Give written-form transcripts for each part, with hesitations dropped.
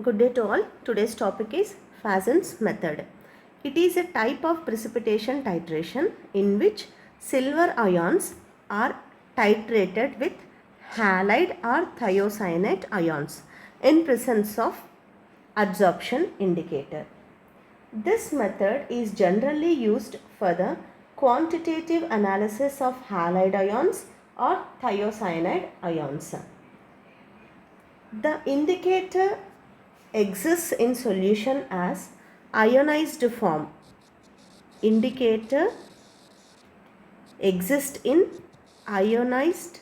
Good day to all. Today's topic is Fajan's method. It is a type of precipitation titration in which silver ions are titrated with halide or thiocyanate ions in presence of adsorption indicator. This method is generally used for the quantitative analysis of halide ions or thiocyanide ions. The indicator exists in solution as ionized form. Indicator exists in ionized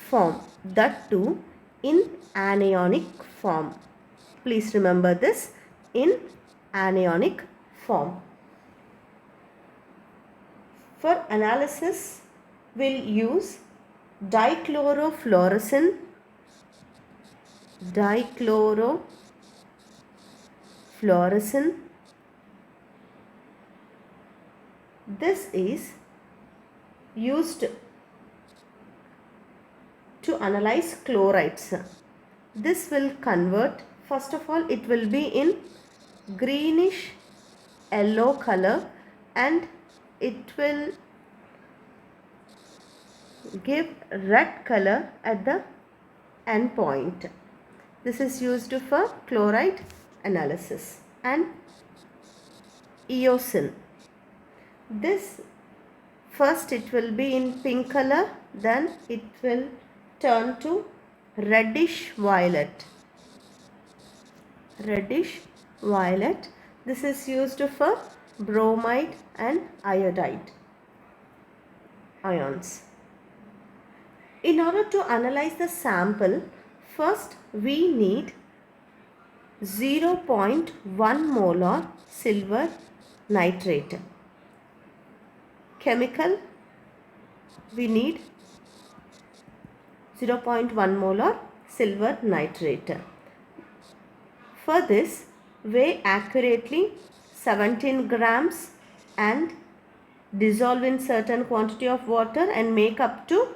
form, that too in anionic form. Please remember this, in anionic form. For analysis, we'll use dichlorofluorescent, This is used to analyze chlorides. This will convert, first of all, it will be in greenish yellow color and it will give red color at the end point. This is used for chloride analysis. And eosin. This first it will be in pink color, then it will turn to reddish violet. This is used for bromide and iodide ions. In order to analyze the sample, first we need 0.1 molar silver nitrate. Chemical, we need 0.1 molar silver nitrate. For this, weigh accurately 17 grams and dissolve in certain quantity of water and make up to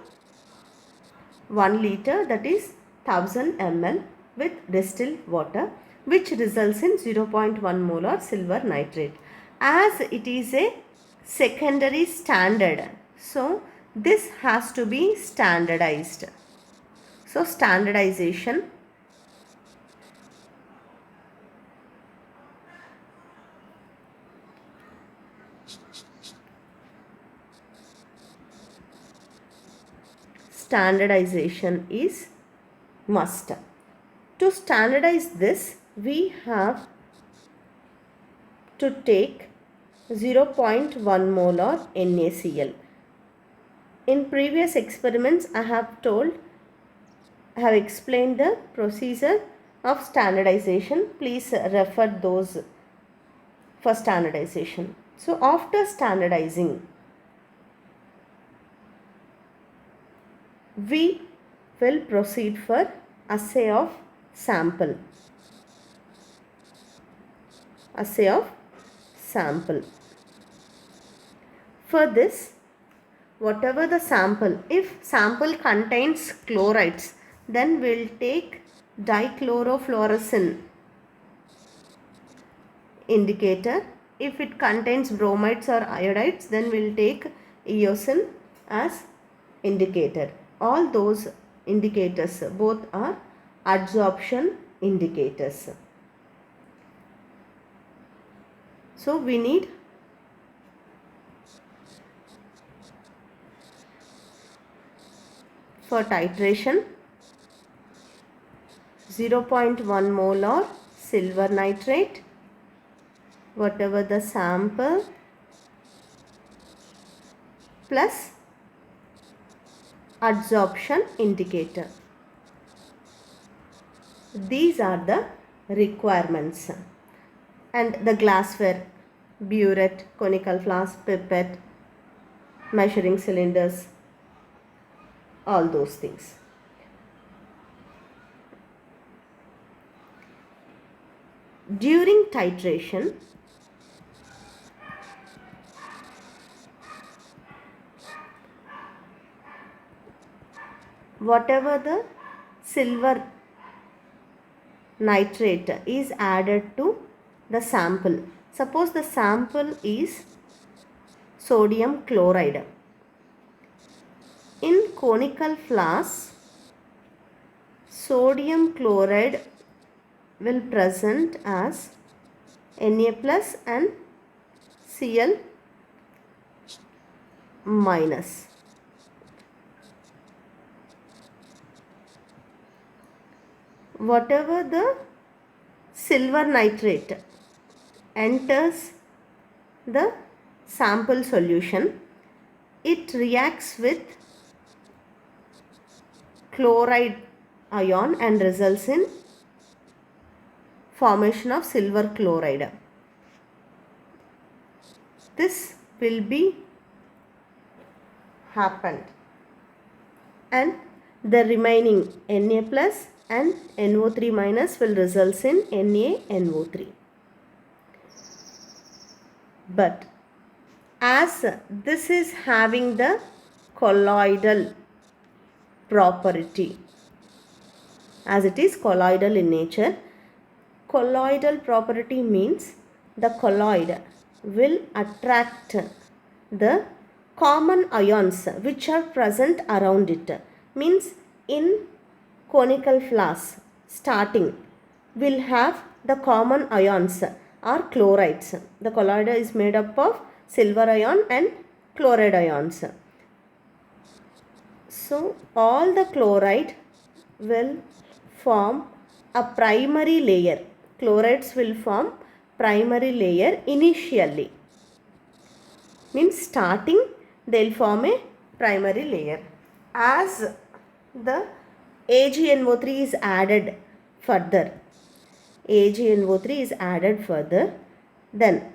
1 liter, that is 1000 ml with distilled water, which results in 0.1 molar silver nitrate. As it is a secondary standard, so this has to be standardized. So standardization. Standardization is must. To standardize this, we have to take 0.1 molar NaCl. In previous experiments, I have explained the procedure of standardization. Please refer those for standardization. So after standardizing, we will proceed for assay of sample. For this, whatever the sample, if sample contains chlorides, then we'll take dichlorofluorescent indicator. If it contains bromides or iodides, then we'll take eosin as indicator. All those indicators both are adsorption indicators. So we need for titration 0.1 molar silver nitrate, whatever the sample, plus adsorption indicator. These are the requirements. And the glassware, burette, conical flask, pipette, measuring cylinders, all those things. During titration, whatever the silver nitrate is added to the sample. Suppose the sample is sodium chloride. In conical flask, sodium chloride will present as Na plus and Cl minus. Whatever the silver nitrate enters the sample solution, it reacts with chloride ion and results in formation of silver chloride. This will be happened, and the remaining Na plus and NO3 minus will result in NaNO3. But as this is having the colloidal property, as it is colloidal in nature, colloidal property means the colloid will attract the common ions which are present around it. Means in conical flask starting will have the common ions or chlorides. The colloid is made up of silver ion and chloride ions. So all the chloride will form a primary layer. Chlorides will form primary layer initially. Means starting they will form a primary layer. As the AgNO3 is added further, then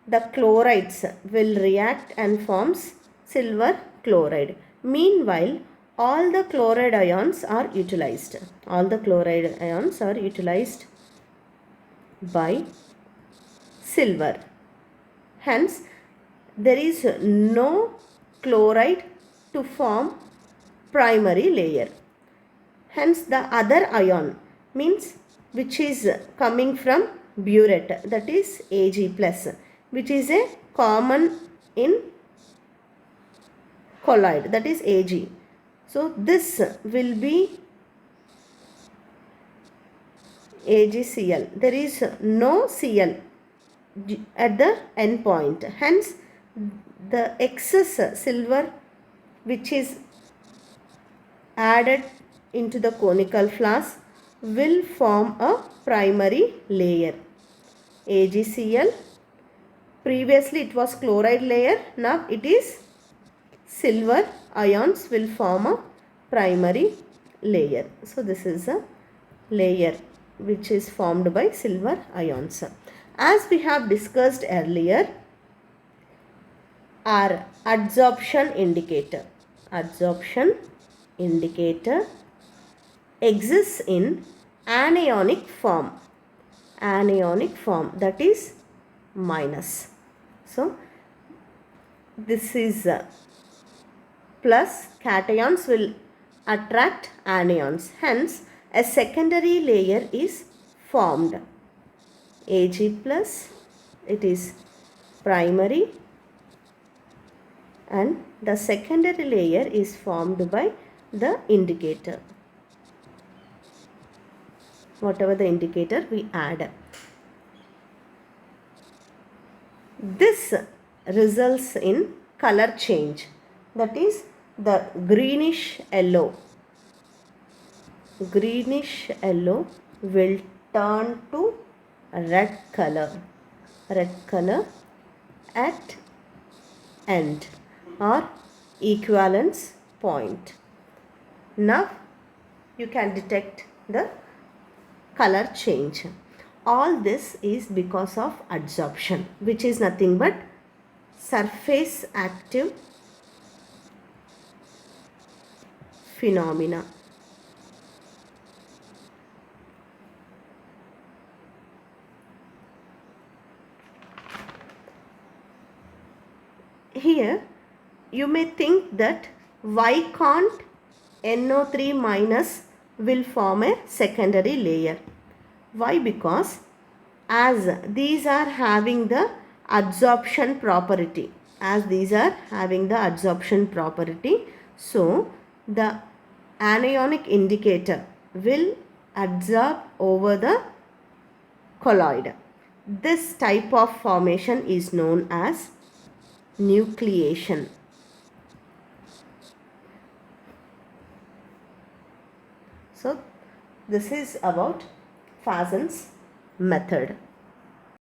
the chlorides will react and forms silver chloride. Meanwhile, all the chloride ions are utilized. By silver. Hence, there is no chloride to form primary layer. Hence, the other ion means which is coming from burette, that is Ag plus, which is a common in colloid, that is Ag. So this will be AgCl. There is no Cl at the end point. Hence, the excess silver which is added into the conical flask will form a primary layer. AgCl. Previously it was chloride layer. Now it is silver ions will form a primary layer. So this is a layer which is formed by silver ions. As we have discussed earlier, our adsorption indicator exists in anionic form, that is minus. So this is plus, cations will attract anions. Hence, a secondary layer is formed. Ag plus, it is primary, and the secondary layer is formed by the indicator. Whatever the indicator we add. This results in color change, that is the greenish yellow will turn to red color at end or equivalence point. Now you can detect the color change. All this is because of adsorption, which is nothing but surface active phenomena. Here you may think that why can't NO3 minus will form a secondary layer. Why? Because as these are having the adsorption property, so the anionic indicator will adsorb over the colloid. This type of formation is known as nucleation. So this is about Fajan's method.